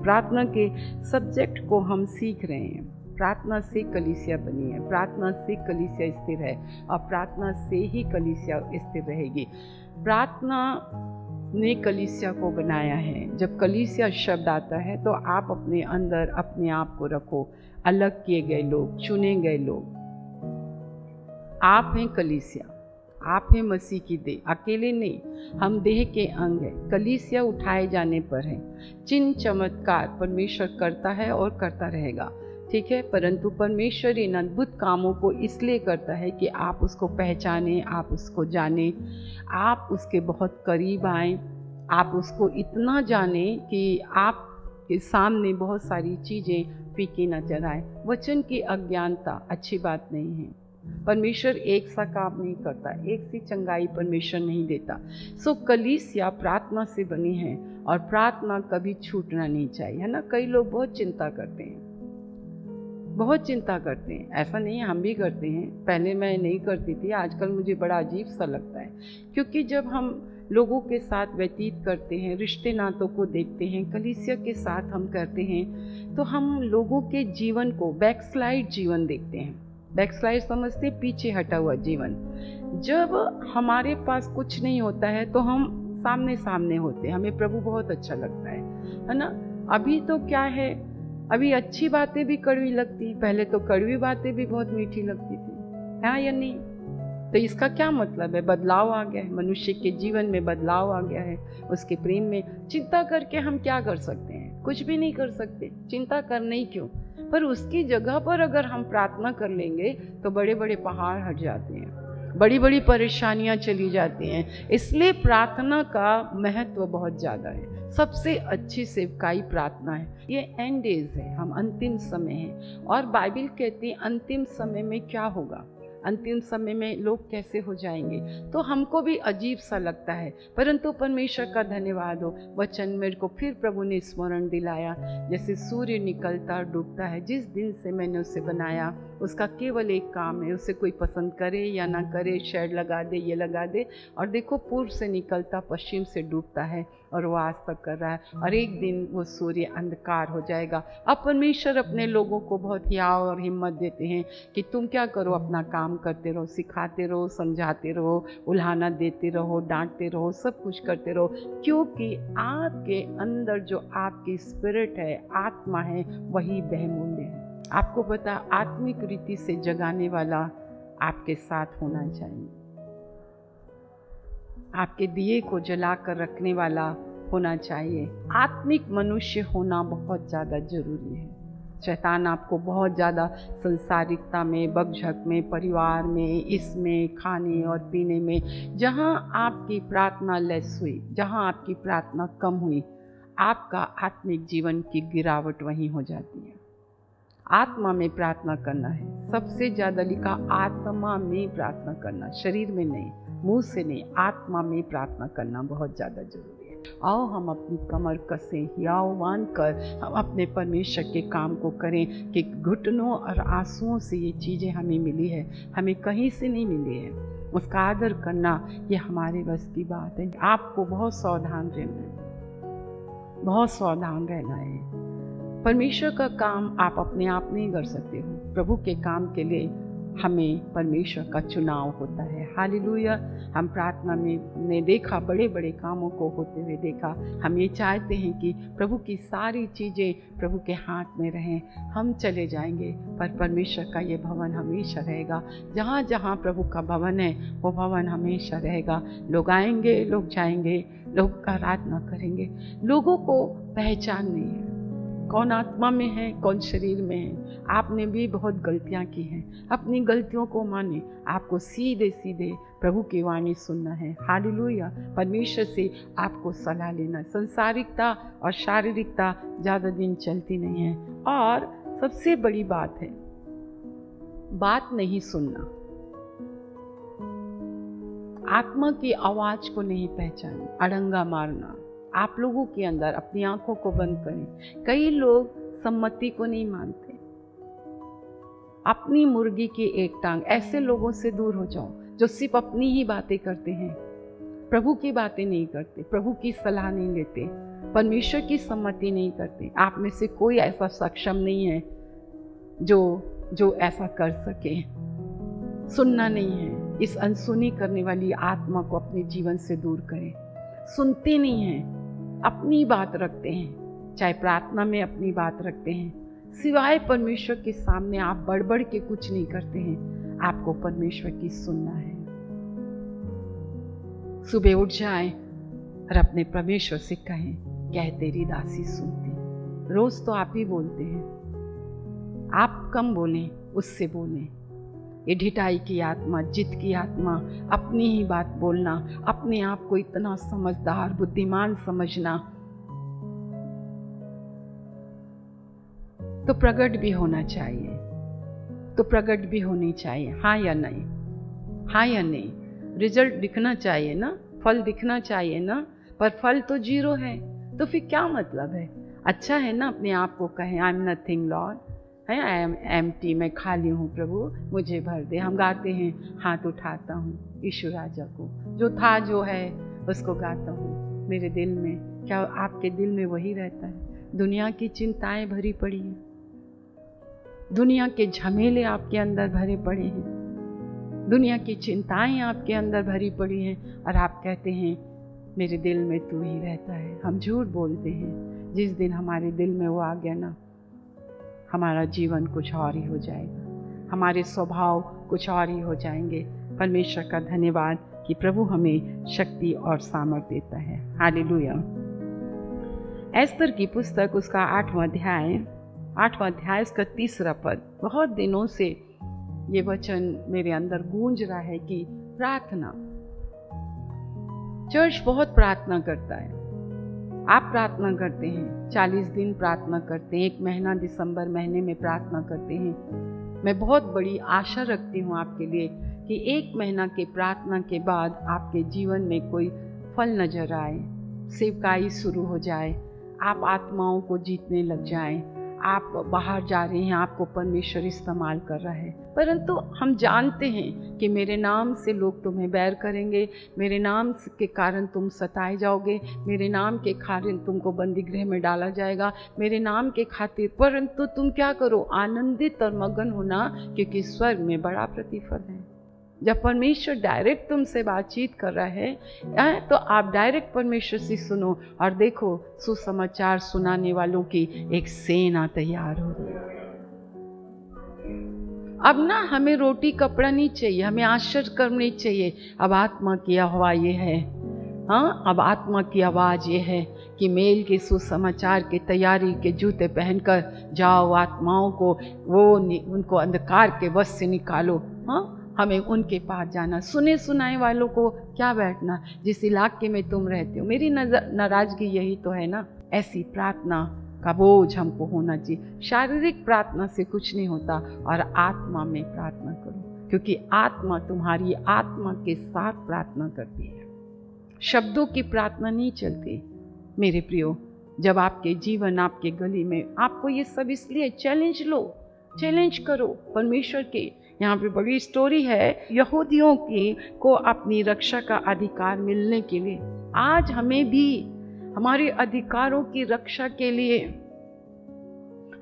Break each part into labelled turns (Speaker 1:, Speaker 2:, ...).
Speaker 1: प्रार्थना के सब्जेक्ट को हम सीख रहे हैं। प्रार्थना से कलीसिया बनी है, प्रार्थना से कलीसिया स्थिर है और प्रार्थना से ही कलीसिया स्थिर रहेगी। प्रार्थना ने कलीसिया को बनाया है। जब कलीसिया शब्द आता है तो आप अपने अंदर अपने आप को रखो, अलग किए गए लोग, चुने गए लोग। आप हैं कलीसिया, आप हैं मसीह की देह, अकेले नहीं, हम देह के अंग हैं। कलीसिया उठाए जाने पर है। चिन्ह चमत्कार परमेश्वर करता है और करता रहेगा, ठीक है। परंतु परमेश्वर इन अद्भुत कामों को इसलिए करता है कि आप उसको पहचानें, आप उसको जानें, आप उसके बहुत करीब आएँ, आप उसको इतना जानें कि आपके सामने बहुत सारी चीज़ें फीकी नजर आए। वचन की अज्ञानता अच्छी बात नहीं है। परमेश्वर एक सा काम नहीं करता, एक सी चंगाई परमेश्वर नहीं देता। सो कलीसिया प्रार्थना से बनी है और प्रार्थना कभी छूटना नहीं चाहिए, है ना। कई लोग बहुत चिंता करते हैं, बहुत चिंता करते हैं। ऐसा नहीं है, हम भी करते हैं। पहले मैं नहीं करती थी, आजकल मुझे बड़ा अजीब सा लगता है, क्योंकि जब हम लोगों के साथ व्यतीत करते हैं, रिश्ते नातों को देखते हैं, कलीसिया के साथ हम करते हैं, तो हम लोगों के जीवन को बैकस्लाइड जीवन देखते हैं। बैकस्लाइड समझते, पीछे हटा हुआ जीवन। जब हमारे पास कुछ नहीं होता है तो हम सामने सामने होते हैं, हमें प्रभु बहुत अच्छा लगता है ना। अभी तो क्या है, अभी अच्छी बातें भी कड़वी लगती, पहले तो कड़वी बातें भी बहुत मीठी लगती थी, हाँ या नहीं। तो इसका क्या मतलब है? बदलाव आ गया है, मनुष्य के जीवन में बदलाव आ गया है, उसके प्रेम में। चिंता करके हम क्या कर सकते हैं? कुछ भी नहीं कर सकते। चिंता करना ही क्यों? पर उसकी जगह पर अगर हम प्रार्थना कर लेंगे तो बड़े बड़े पहाड़ हट जाते हैं, बड़ी बड़ी परेशानियां चली जाती हैं। इसलिए प्रार्थना का महत्व बहुत ज़्यादा है। सबसे अच्छी सेवकाई प्रार्थना है। ये एंड डेज है, हम अंतिम समय हैं, और बाइबल कहती है अंतिम समय में क्या होगा, अंतिम समय में लोग कैसे हो जाएंगे। तो हमको भी अजीब सा लगता है, परंतु परमेश्वर का धन्यवाद हो, वचन मेरे को फिर प्रभु ने स्मरण दिलाया। जैसे सूर्य निकलता और डूबता है, जिस दिन से मैंने उसे बनाया उसका केवल एक काम है, उसे कोई पसंद करे या ना करे, शेड लगा दे, ये लगा दे, और देखो पूर्व से निकलता पश्चिम से डूबता है और वो आज तक कर रहा है, और एक दिन वो सूर्य अंधकार हो जाएगा। अब परमेश्वर अपने लोगों को बहुत हियाव और हिम्मत देते हैं कि तुम क्या करो, अपना काम करते रहो, सिखाते रहो, समझाते रहो, उल्हाना देते रहो, डांटते रहो, सब कुछ करते रहो, क्योंकि आपके अंदर जो आपकी स्पिरिट है, आत्मा है, वही बहुमूल्य है। आपको पता, आत्मिक रीति से जगाने वाला आपके साथ होना चाहिए, आपके दिए को जलाकर रखने वाला होना चाहिए। आत्मिक मनुष्य होना बहुत ज़्यादा जरूरी है। शैतान आपको बहुत ज़्यादा संसारिकता में, बकझक में, परिवार में, इसमें, खाने और पीने में, जहाँ आपकी प्रार्थना लेस हुई, जहाँ आपकी प्रार्थना कम हुई, आपका आत्मिक जीवन की गिरावट वहीं हो जाती है। आत्मा में प्रार्थना करना है, सबसे ज़्यादा लिखा आत्मा में प्रार्थना करना, शरीर में नहीं, मुंह से नहीं, आत्मा में प्रार्थना करना बहुत ज़्यादा जरूरी है। आओ हम अपनी कमर कसें, हियाव मान कर हम अपने परमेश्वर के काम को करें कि घुटनों और आंसुओं से ये चीज़ें हमें मिली है, हमें कहीं से नहीं मिली है। उसका आदर करना ये हमारे बस की बात है। आपको बहुत सावधान रहना है, बहुत सावधान रहना है। परमेश्वर का काम आप अपने आप नहीं कर सकते हो। प्रभु के काम के लिए हमें परमेश्वर का चुनाव होता है। हालेलुया। हम प्रार्थना में ने देखा, बड़े बड़े कामों को होते हुए देखा। हम ये चाहते हैं कि प्रभु की सारी चीज़ें प्रभु के हाथ में रहें। हम चले जाएंगे पर परमेश्वर का ये भवन हमेशा रहेगा। जहाँ जहाँ प्रभु का भवन है वो भवन हमेशा रहेगा। लोग आएंगे, लोग जाएंगे, लोग आराधना करेंगे। लोगों को पहचान नहीं है कौन आत्मा में है, कौन शरीर में है। आपने भी बहुत गलतियां की हैं, अपनी गलतियों को माने। आपको सीधे सीधे प्रभु की वाणी सुनना है। हालेलुया। परमेश्वर से आपको सलाह लेना। संसारिकता और शारीरिकता ज़्यादा दिन चलती नहीं है। और सबसे बड़ी बात है, बात नहीं सुनना, आत्मा की आवाज़ को नहीं पहचानना, अड़ंगा मारना। आप लोगों के अंदर अपनी आंखों को बंद करें। कई लोग सम्मति को नहीं मानते, अपनी मुर्गी की एक टांग। ऐसे लोगों से दूर हो जाओ जो सिर्फ अपनी ही बातें करते हैं। प्रभु की बातें नहीं करते, प्रभु की सलाह नहीं लेते, परमेश्वर की सम्मति नहीं करते। आप में से कोई ऐसा सक्षम नहीं है जो ऐसा कर सके। सुनना नहीं है। इस अनसुनी करने वाली आत्मा को अपने जीवन से दूर करें। सुनते नहीं हैं, अपनी बात रखते हैं, चाहे प्रार्थना में अपनी बात रखते हैं, सिवाय परमेश्वर के सामने आप बढ़ के कुछ नहीं करते हैं। आपको परमेश्वर की सुनना है। सुबह उठ जाए और अपने परमेश्वर से कहें, कह तेरी दासी सुनती। रोज तो आप ही बोलते हैं, आप कम बोलें, उससे बोलें। ये ढिठाई की आत्मा, जिद की आत्मा, अपनी ही बात बोलना, अपने आप को इतना समझदार बुद्धिमान समझना, तो प्रकट भी होना चाहिए, तो प्रकट भी होनी चाहिए। हाँ या नहीं, हाँ या नहीं। रिजल्ट दिखना चाहिए ना, फल दिखना चाहिए ना, पर फल तो 0 है, तो फिर क्या मतलब है। अच्छा है ना अपने आप को कहें, आई एम नथिंग लॉर्ड, है आई एम एम्प्टी, मैं खाली हूँ प्रभु, मुझे भर दे। हम गाते हैं, हाथ उठाता हूँ यीशु राजा को, जो था जो है उसको गाता हूँ मेरे दिल में। क्या आपके दिल में वही रहता है? दुनिया की चिंताएं भरी पड़ी हैं, दुनिया के झमेले आपके अंदर भरे पड़े हैं, दुनिया की चिंताएं आपके अंदर भरी पड़ी हैं, और आप कहते हैं मेरे दिल में तू ही रहता है। हम झूठ बोलते हैं। जिस दिन हमारे दिल में वो आ गया ना, हमारा जीवन कुछ और ही हो जाएगा, हमारे स्वभाव कुछ और ही हो जाएंगे। परमेश्वर का धन्यवाद कि प्रभु हमें शक्ति और सामर्थ्य देता है। हालेलुया। एस्तर की पुस्तक, उसका 8वां अध्याय, उसका 3रा पद। बहुत दिनों से ये वचन मेरे अंदर गूंज रहा है कि प्रार्थना, चर्च बहुत प्रार्थना करता है। आप प्रार्थना करते हैं, 40 दिन प्रार्थना करते हैं, 1 महीना दिसंबर महीने में प्रार्थना करते हैं। मैं बहुत बड़ी आशा रखती हूँ आपके लिए कि 1 महीना के प्रार्थना के बाद आपके जीवन में कोई फल नजर आए, सेवकाई शुरू हो जाए, आप आत्माओं को जीतने लग जाएं, आप बाहर जा रहे हैं, आपको परमेश्वर इस्तेमाल कर रहा है। परंतु हम जानते हैं कि मेरे नाम से लोग तुम्हें बैर करेंगे, मेरे नाम के कारण तुम सताए जाओगे, मेरे नाम के कारण तुमको बंदी गृह में डाला जाएगा, मेरे नाम के खातिर। परंतु तुम क्या करो? आनंदित और मगन होना, क्योंकि स्वर्ग में बड़ा प्रतिफल है। जब परमेश्वर डायरेक्ट तुमसे बातचीत कर रहा है तो आप डायरेक्ट परमेश्वर से सुनो, और देखो सुसमाचार सुनाने वालों की एक सेना तैयार हो रही है। अब ना हमें रोटी कपड़ा नहीं चाहिए, हमें आश्चर्य करनी चाहिए। अब आत्मा की आवाज़ ये है, हाँ, अब आत्मा की आवाज़ ये है कि मेल के सुसमाचार के तैयारी के जूते पहनकर जाओ, आत्माओं को उनको अंधकार के वश से निकालो। हाँ, हमें उनके पास जाना। सुने सुनाए वालों को क्या बैठना, जिस इलाके में तुम रहते हो। मेरी नाराजगी यही तो है ना। ऐसी प्रार्थना का बोझ हमको होना चाहिए। शारीरिक प्रार्थना से कुछ नहीं होता, और आत्मा में प्रार्थना करो, क्योंकि आत्मा तुम्हारी आत्मा के साथ प्रार्थना करती है। शब्दों की प्रार्थना नहीं चलती मेरे प्रियो। जब आपके जीवन, आपके गली में, आपको ये सब इसलिए चैलेंज लो, चैलेंज करो परमेश्वर के। यहाँ पे बड़ी स्टोरी है यहूदियों की को अपनी रक्षा का अधिकार मिलने के लिए। आज हमें भी हमारे अधिकारों की रक्षा के लिए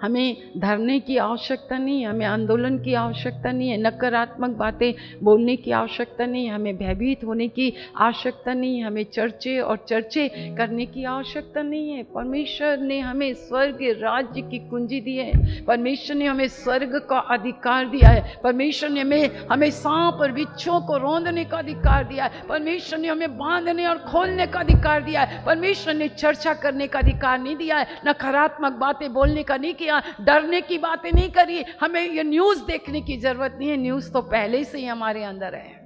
Speaker 1: हमें धरने की आवश्यकता नहीं है, हमें आंदोलन की आवश्यकता नहीं है, नकारात्मक बातें बोलने की आवश्यकता नहीं है, हमें भयभीत होने की आवश्यकता नहीं है, हमें चर्चे करने की आवश्यकता नहीं है। परमेश्वर ने हमें स्वर्ग के राज्य की कुंजी दी है, परमेश्वर ने हमें स्वर्ग का अधिकार दिया है, परमेश्वर ने हमें सांप और बिच्छुओं को रौंदने का अधिकार दिया है, परमेश्वर ने हमें बांधने और खोलने का अधिकार दिया है। परमेश्वर ने चर्चा करने का अधिकार नहीं दिया है, नकारात्मक बातें बोलने का नहीं किया, डरने की बातें नहीं करी। हमें ये न्यूज़ देखने की जरूरत नहीं है, न्यूज़ तो पहले से ही हमारे अंदर है।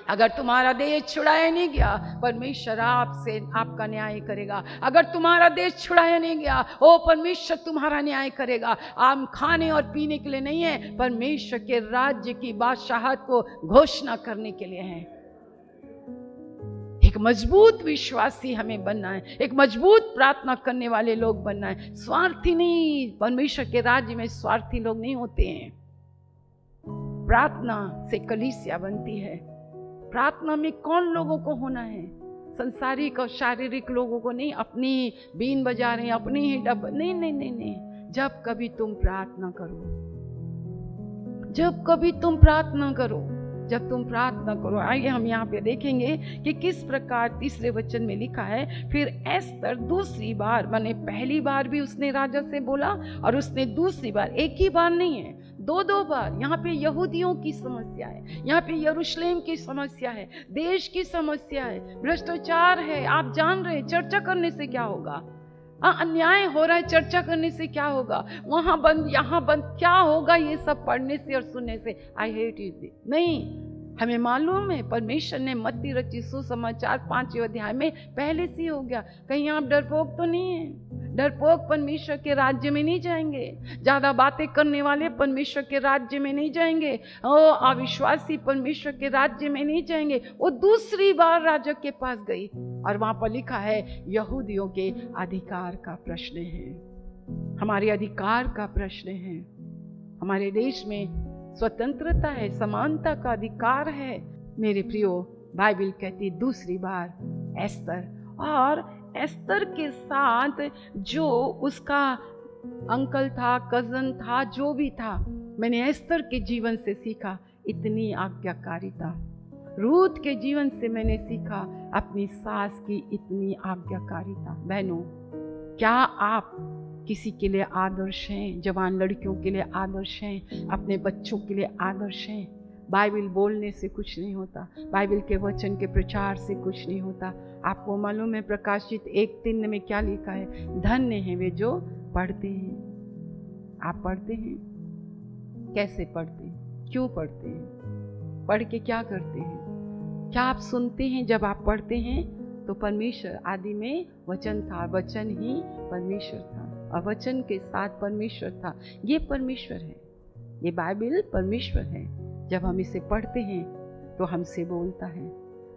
Speaker 1: अगर तुम्हारा देश छुड़ाया नहीं गया, परमेश्वर आपसे आपका न्याय करेगा। अगर तुम्हारा देश छुड़ाया नहीं गया, ओ परमेश्वर तुम्हारा न्याय करेगा। आम खाने और पीने के लिए नहीं है, परमेश्वर के राज्य की बादशाहत को घोषणा करने के लिए है। एक मजबूत विश्वासी हमें बनना है, एक मजबूत प्रार्थना करने वाले लोग बनना है, स्वार्थी नहीं। परमेश्वर के राज्य में स्वार्थी लोग नहीं होते हैं। प्रार्थना से कलीसिया बनती है, प्रार्थना में कौन लोगों को होना है? संसारिक और शारीरिक लोगों को नहीं, अपनी बीन बजा रहे हैं, अपनी ही डब, नहीं नहीं नहीं नहीं। जब कभी तुम प्रार्थना करो, जब कभी तुम प्रार्थना करो, जब तुम प्रार्थना करो। आइए हम यहाँ पे देखेंगे कि किस प्रकार तीसरे वचन में लिखा है, फिर एस्तर दूसरी बार, माने पहली बार भी उसने राजा से बोला और उसने दूसरी बार, एक ही बार नहीं है, दो बार। यहाँ पे यहूदियों की समस्या है, यहाँ पे यरूशलेम की समस्या है, देश की समस्या है, भ्रष्टाचार है। आप जान रहे हैं, चर्चा करने से क्या होगा? अन्याय हो रहा है, चर्चा करने से क्या होगा? वहां बंद, यहाँ बंद, क्या होगा ये सब पढ़ने से और सुनने से? I hate it. नहीं, हमें मालूम है परमेश्वर ने मत्ती रची सुसमाचार 5वें अध्याय में पहले से हो गया। कहीं आप डरपोक तो नहीं है? डरपोक परमेश्वर के राज्य में नहीं जाएंगे। ज्यादा बातें करने वाले परमेश्वर के राज्य में नहीं जाएंगे। अविश्वासी परमेश्वर के राज्य में नहीं जाएंगे। वो दूसरी बार राजा के पास गई और वहां पर लिखा है यहूदियों के अधिकार का प्रश्न है, हमारे अधिकार का प्रश्न है। हमारे देश में स्वतंत्रता है, समानता का अधिकार है। मेरे प्रियो, बाइबल कहती दूसरी बार एस्तर, और एस्तर के साथ जो उसका अंकल था, कजन था, जो भी था, मैंने एस्तर के जीवन से सीखा इतनी आज्ञाकारिता। रूथ के जीवन से मैंने सीखा अपनी सास की इतनी आज्ञाकारिता। बहनों, क्या आप किसी के लिए आदर्श हैं? जवान लड़कियों के लिए आदर्श हैं, अपने बच्चों के लिए आदर्श हैं। बाइबल बोलने से कुछ नहीं होता, बाइबल के वचन के प्रचार से कुछ नहीं होता। आपको मालूम है प्रकाशित 1:3 में क्या लिखा है? धन्य हैं वे जो पढ़ते हैं। आप पढ़ते हैं? कैसे पढ़ते हैं? क्यों पढ़ते हैं? पढ़ के क्या करते हैं? क्या आप सुनते हैं? जब आप पढ़ते हैं तो परमेश्वर, आदि में वचन था, वचन ही परमेश्वर था और वचन के साथ परमेश्वर था। ये परमेश्वर है, ये बाइबल परमेश्वर है। जब हम इसे पढ़ते हैं तो हमसे बोलता है।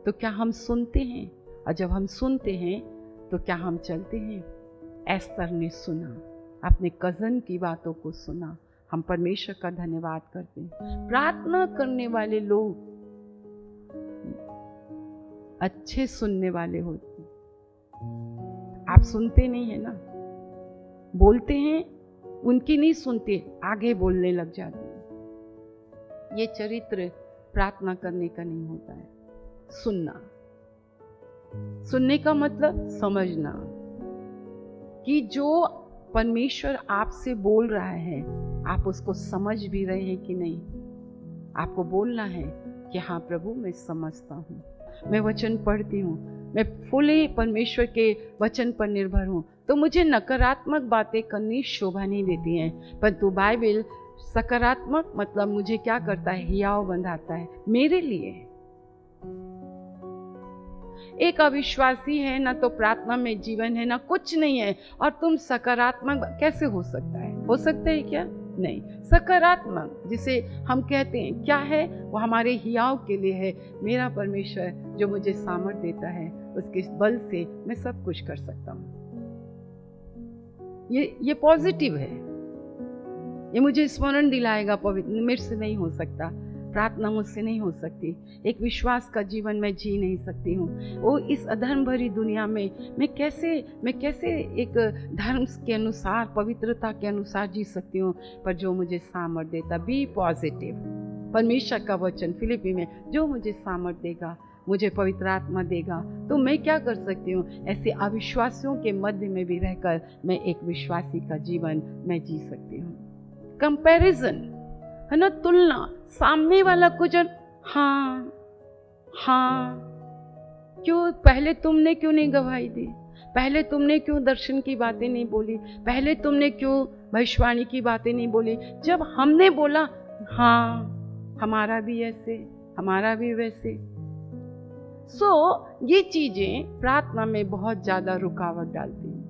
Speaker 1: तो क्या हम सुनते हैं? और जब हम सुनते हैं तो क्या हम चलते हैं? एस्तर ने सुना, अपने कजन की बातों को सुना। हम परमेश्वर का धन्यवाद करते हैं। प्रार्थना करने वाले लोग अच्छे सुनने वाले होते हैं। आप सुनते नहीं है ना, बोलते हैं, उनकी नहीं सुनते, आगे बोलने लग जाते हैं। ये चरित्र प्रार्थना करने का नहीं होता है। सुनना, सुनने का मतलब समझना कि जो परमेश्वर आपसे बोल रहा है आप उसको समझ भी रहे हैं कि नहीं। आपको बोलना है कि हाँ प्रभु, मैं समझता हूँ, मैं वचन पढ़ती हूँ, मैं फुली परमेश्वर के वचन पर निर्भर हूँ। तो मुझे नकारात्मक बातें करनी शोभा नहीं देती हैं, परंतु बाइबल सकारात्मक मतलब मुझे क्या करता है? हियाव बंधाता है मेरे लिए। एक अविश्वासी है ना, तो प्रार्थना में जीवन है ना, कुछ नहीं है, और तुम सकारात्मक कैसे हो सकता है? हो सकता है क्या? नहीं। सकारात्मक जिसे हम कहते हैं क्या है? वो हमारे हियाव के लिए है। मेरा परमेश्वर जो मुझे सामर्थ्य देता है, उसके बल से मैं सब कुछ कर सकता हूँ। ये पॉजिटिव है। ये मुझे स्मरण दिलाएगा पवित्र। मेरे से नहीं हो सकता, प्रार्थना मुझसे नहीं हो सकती, एक विश्वास का जीवन मैं जी नहीं सकती हूँ। वो इस अधर्म भरी दुनिया में मैं कैसे एक धर्म के अनुसार, पवित्रता के अनुसार जी सकती हूँ? पर जो मुझे सामर्थ्य देता, बी पॉजिटिव। परमेश्वर का वचन फिलिपी में, जो मुझे सामर्थ्य देगा, मुझे पवित्र आत्मा देगा, तो मैं क्या कर सकती हूँ? ऐसे अविश्वासियों के मध्य में भी रहकर मैं एक विश्वासी का जीवन मैं जी सकती हूँ। कंपैरिजन है ना, तुलना। सामने वाला कुछ, हाँ हाँ, क्यों पहले तुमने क्यों नहीं गवाही दी? पहले तुमने क्यों दर्शन की बातें नहीं बोली? पहले तुमने क्यों भविष्यवाणी की बातें नहीं बोली? जब हमने बोला हाँ हमारा भी ऐसे, हमारा भी वैसे। ये चीजें प्रार्थना में बहुत ज्यादा रुकावट डालती हैं।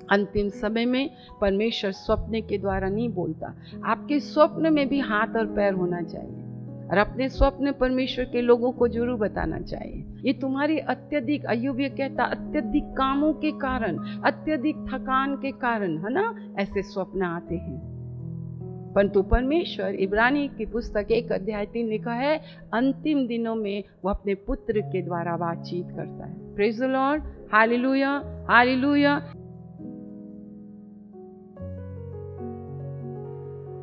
Speaker 1: अंतिम समय में परमेश्वर स्वप्न के द्वारा नहीं बोलता। आपके स्वप्न में भी हाथ और पैर होना चाहिए, और अपने स्वप्न परमेश्वर के लोगों को जरूर बताना चाहिए। ये तुम्हारी अत्यधिक, अय्यूब ये कहता, अत्यधिक कामों के कारण, अत्यधिक थकान के कारण, है ना, ऐसे स्वप्न आते हैं। परंतु परमेश्वर इब्रानी की पुस्तक 1:3 लिखा है, अंतिम दिनों में वो अपने पुत्र के द्वारा बातचीत करता है। Praise the Lord, hallelujah, hallelujah.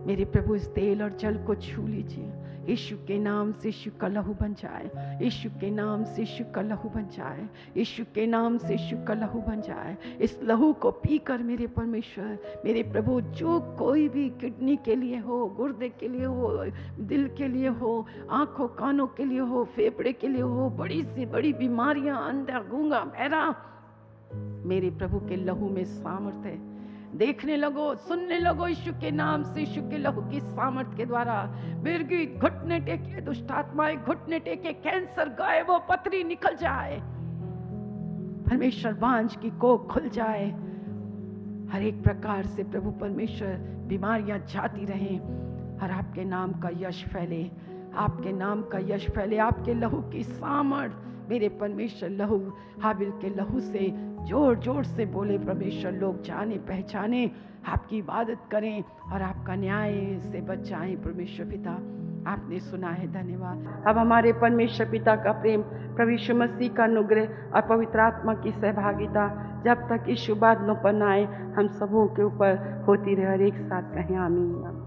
Speaker 1: मेरे प्रभु इस तेल और जल को छू लीजिए। यीशु के नाम से यीशु का लहू बन जाए, यीशु के नाम से यीशु का लहू बन जाए, यीशु के नाम से यीशु का लहू बन जाए। इस लहू को पीकर मेरे परमेश्वर, मेरे प्रभु, जो कोई भी किडनी के लिए हो, गुर्दे के लिए हो, दिल के लिए हो, आंखों कानों के लिए हो, फेफड़े के लिए हो, बड़ी से बड़ी बीमारियां, अंधा गूंगा बहरा, मेरे प्रभु के लहू में सामर्थ्य है। देखने लगो, सुनने लगो, यीशु के नाम से, यीशु के लहू की सामर्थ्य के द्वारा मिर्गी घुटने टेके, दुष्ट आत्माएं घुटने टेके, कैंसर गायब हो, पथरी निकल जाए, परमेश्वर बांझ की कोख खुल जाए, हर एक प्रकार से प्रभु परमेश्वर बीमारियां जाती रहें और आपके नाम का यश फैले, आपके नाम का यश फैले। आपके लहू की सामर्थ मेरे परमेश्वर, लहू हाबिल के लहू से जोर जोर से बोले परमेश्वर, लोग जाने पहचाने, आपकी इबादत करें और आपका न्याय से बच जाएं। परमेश्वर पिता, आपने सुना है, धन्यवाद। अब हमारे परमेश्वर पिता का प्रेम, प्रभु यीशु मसीह का अनुग्रह और पवित्र आत्मा की सहभागिता जब तक इस शुभ बादलों पर न आए, हम सबों के ऊपर होती रहे। और एक साथ कहें आमीन।